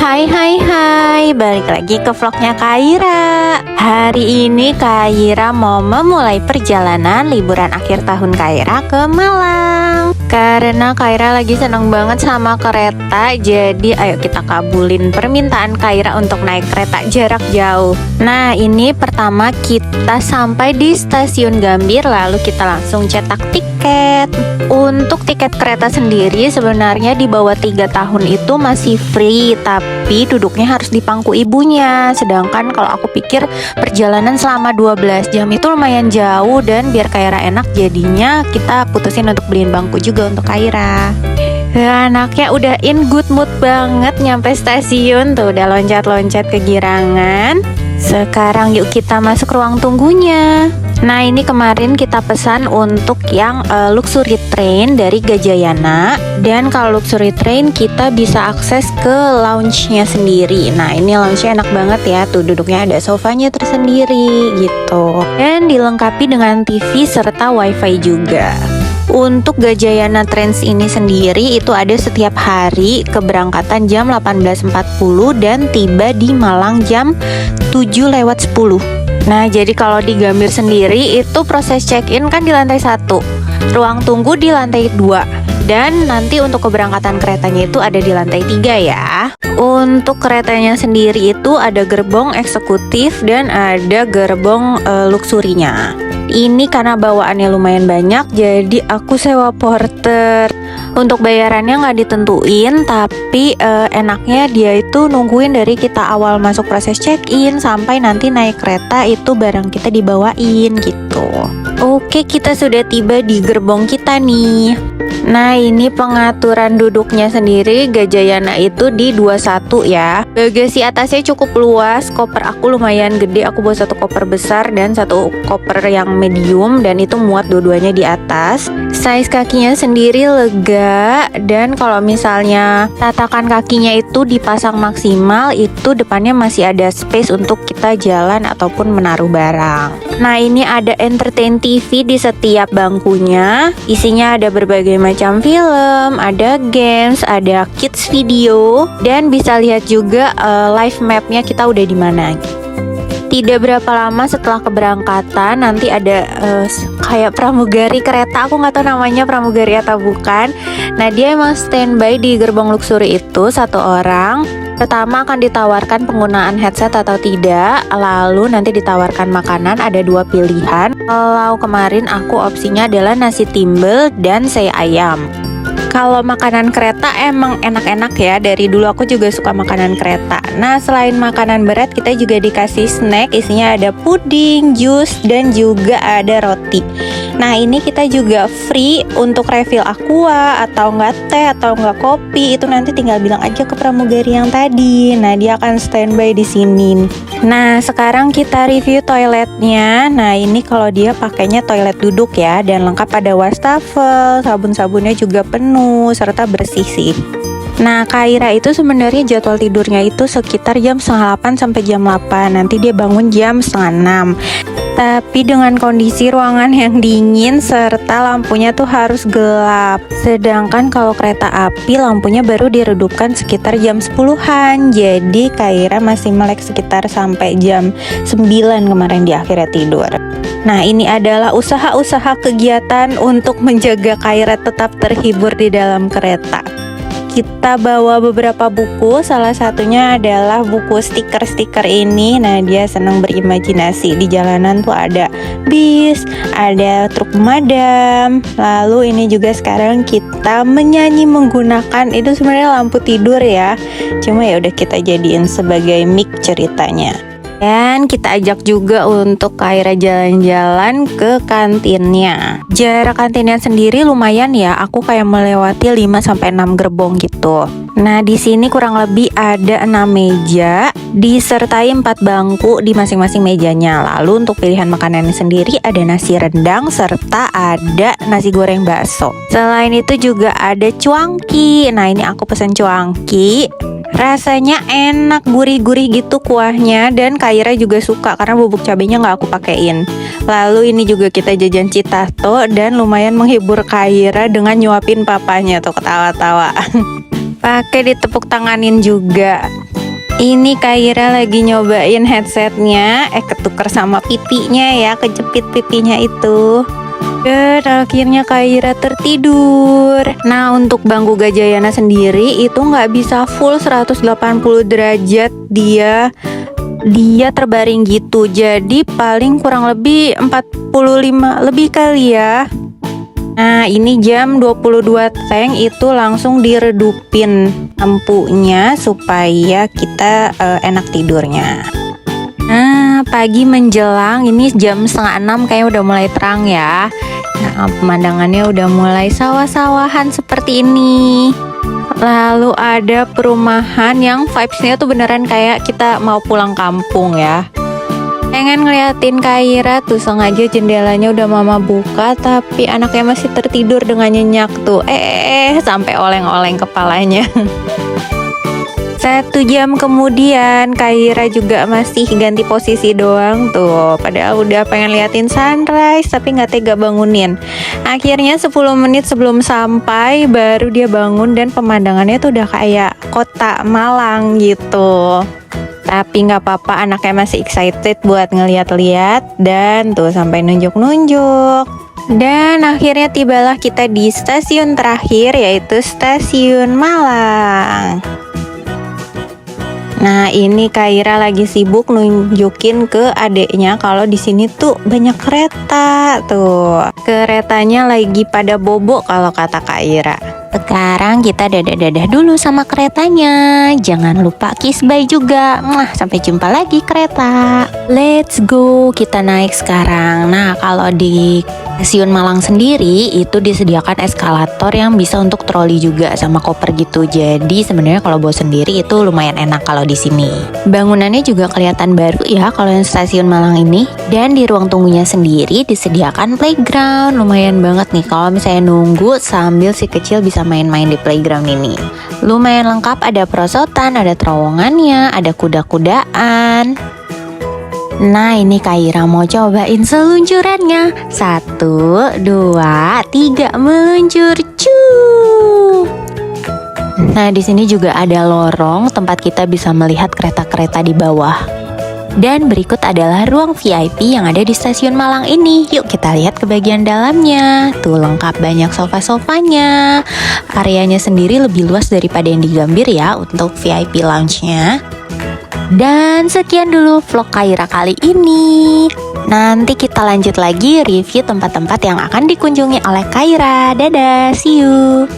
Hai hai hai, balik lagi ke vlognya Kaira. Hari ini Kaira mau memulai perjalanan liburan akhir tahun Kaira ke Malang. Karena Kaira lagi seneng banget sama kereta, jadi ayo kita kabulin permintaan Kaira untuk naik kereta jarak jauh. Nah, ini pertama kita sampai di stasiun Gambir, lalu kita langsung cetak tiket. Untuk tiket kereta sendiri sebenarnya di bawah 3 tahun itu masih free, tapi duduknya harus di pangku ibunya. Sedangkan kalau aku pikir perjalanan selama 12 jam itu lumayan jauh, dan biar Kaira enak jadinya kita putusin untuk beliin bangku juga untuk Kaira. Anaknya udah in good mood banget nyampe stasiun tuh, udah loncat-loncat kegirangan. Sekarang yuk kita masuk ruang tunggunya. Nah, ini kemarin kita pesan untuk yang luxury train dari Gajayana. Dan kalau luxury train kita bisa akses ke lounge-nya sendiri. Nah, ini lounge-nya enak banget ya. Tuh duduknya ada sofanya tersendiri gitu. Dan dilengkapi dengan TV serta wifi juga. Untuk Gajayana Trains ini sendiri itu ada setiap hari, keberangkatan jam 18.40 dan tiba di Malang jam 7:10. Nah, jadi kalau di Gambir sendiri itu proses check-in kan di lantai 1, ruang tunggu di lantai 2, dan nanti untuk keberangkatan keretanya itu ada di lantai 3 ya. Untuk keretanya sendiri itu ada gerbong eksekutif dan ada gerbong luxurinya. Ini karena bawaannya lumayan banyak, jadi aku sewa porter. Untuk bayarannya nggak ditentuin, tapi enaknya dia itu nungguin dari kita awal masuk proses check-in sampai nanti naik kereta itu barang kita dibawain gitu. Oke, kita sudah tiba di gerbong kita nih. Nah, ini pengaturan duduknya sendiri Gajayana itu di 21 ya. Bagasi atasnya cukup luas, koper aku lumayan gede. Aku bawa satu koper besar dan satu koper yang medium, dan itu muat dua-duanya di atas. Size kakinya sendiri lega, dan kalau misalnya tatakan kakinya itu dipasang maksimal, itu depannya masih ada space untuk kita jalan ataupun menaruh barang. Nah, ini ada entertain TV di setiap bangkunya. Isinya ada berbagai macam film, ada games, ada kids video, dan bisa lihat juga live mapnya kita udah di mana. Tidak berapa lama setelah keberangkatan nanti ada kayak pramugari kereta, aku nggak tahu namanya pramugari atau bukan. Nah, dia emang standby di gerbong luxury itu 1 orang. Pertama akan ditawarkan penggunaan headset atau tidak, lalu nanti ditawarkan makanan, ada 2 pilihan. Kalau kemarin aku opsinya adalah nasi timbel dan sei ayam. Kalau makanan kereta emang enak-enak ya, dari dulu aku juga suka makanan kereta. Nah, selain makanan berat kita juga dikasih snack, isinya ada puding, jus, dan juga ada roti. Nah, ini kita juga free untuk refill aqua atau enggak teh atau enggak kopi, itu nanti tinggal bilang aja ke pramugari yang tadi. Nah, dia akan standby di sini. Nah, sekarang kita review toiletnya. Nah, ini kalau dia pakainya toilet duduk ya, dan lengkap ada wastafel, sabun-sabunnya juga penuh serta bersih sih. Nah, Kaira itu sebenarnya jadwal tidurnya itu sekitar jam 7:30 sampai jam 8. Nanti dia bangun jam 5:30. Tapi dengan kondisi ruangan yang dingin serta lampunya tuh harus gelap. Sedangkan kalau kereta api lampunya baru diredupkan sekitar jam 10-an. Jadi Kaira masih melek sekitar sampai jam 9 kemarin di akhirnya tidur. Nah, ini adalah usaha-usaha kegiatan untuk menjaga Kaira tetap terhibur di dalam kereta. Kita bawa beberapa buku, salah satunya adalah buku stiker-stiker ini. Nah, dia senang berimajinasi. Di jalanan tuh ada bis, ada truk pemadam. Lalu ini juga sekarang kita menyanyi menggunakan, itu sebenarnya lampu tidur ya. Cuma ya udah kita jadiin sebagai mic ceritanya. Dan kita ajak juga untuk Kaira jalan-jalan ke kantinnya. Jarak kantinnya sendiri lumayan ya, aku kayak melewati 5-6 gerbong gitu. Nah, di sini kurang lebih ada 6 meja, disertai 4 bangku di masing-masing mejanya. Lalu untuk pilihan makanannya sendiri ada nasi rendang serta ada nasi goreng bakso. Selain itu juga ada cuangki. Nah, ini aku pesen cuangki. Rasanya enak, gurih-gurih gitu kuahnya, dan Kaira juga suka karena bubuk cabenya nggak aku pakein. Lalu ini juga kita jajan citato dan lumayan menghibur Kaira dengan nyuapin papanya tuh ketawa-tawa. pakai ditepuk tanganin juga. Ini Kaira lagi nyobain headsetnya, ketuker sama pipinya ya, kejepit pipinya itu. Dan akhirnya Kaira tertidur. Nah, untuk bangku Gajayana sendiri itu nggak bisa full 180 derajat dia terbaring gitu. Jadi paling kurang lebih 45 lebih kali ya. Nah, ini jam 22 teng itu langsung diredupin lampunya supaya kita enak tidurnya. Nah, pagi menjelang ini jam 5:30 kayaknya udah mulai terang ya. Nah, pemandangannya udah mulai sawah-sawahan seperti ini. Lalu ada perumahan yang vibes-nya tuh beneran kayak kita mau pulang kampung ya. Pengen ngeliatin Kaira tuh, sengaja jendelanya udah mama buka, tapi anaknya masih tertidur dengan nyenyak tuh. Sampai oleng-oleng kepalanya. 1 jam kemudian Kaira juga masih ganti posisi doang tuh. Padahal udah pengen liatin sunrise tapi nggak tega bangunin. Akhirnya 10 menit sebelum sampai baru dia bangun dan pemandangannya tuh udah kayak kota Malang gitu. Tapi nggak apa-apa, anaknya masih excited buat ngeliat-liat dan tuh sampai nunjuk-nunjuk. Dan akhirnya tibalah kita di stasiun terakhir, yaitu stasiun Malang. Nah, ini Kaira lagi sibuk nunjukin ke adeknya kalau di sini tuh banyak kereta tuh. Keretanya lagi pada bobo kalau kata Kaira. Sekarang kita dadah-dadah dulu sama keretanya. Jangan lupa kiss bye juga. Sampai jumpa lagi kereta. Let's go, kita naik sekarang. Nah, kalau di stasiun Malang sendiri itu disediakan eskalator yang bisa untuk troli juga sama koper gitu. Jadi sebenarnya kalau bawa sendiri itu lumayan enak kalau di sini. Bangunannya juga kelihatan baru ya kalau yang stasiun Malang ini. Dan di ruang tunggunya sendiri disediakan playground. Lumayan banget nih kalau misalnya nunggu sambil si kecil bisa main-main di playground ini. Lumayan lengkap, ada perosotan, ada terowongannya, ada kuda-kudaan. Nah, ini Kaira mau cobain seluncurannya. 1, 2, 3, meluncur. Cuu. Nah, di sini juga ada lorong tempat kita bisa melihat kereta-kereta di bawah. Dan berikut adalah ruang VIP yang ada di stasiun Malang ini. Yuk kita lihat ke bagian dalamnya. Tuh lengkap, banyak sofa-sofanya. Areanya sendiri lebih luas daripada yang di Gambir ya untuk VIP lounge-nya. Dan sekian dulu vlog Kaira kali ini. Nanti kita lanjut lagi review tempat-tempat yang akan dikunjungi oleh Kaira. Dadah, see you.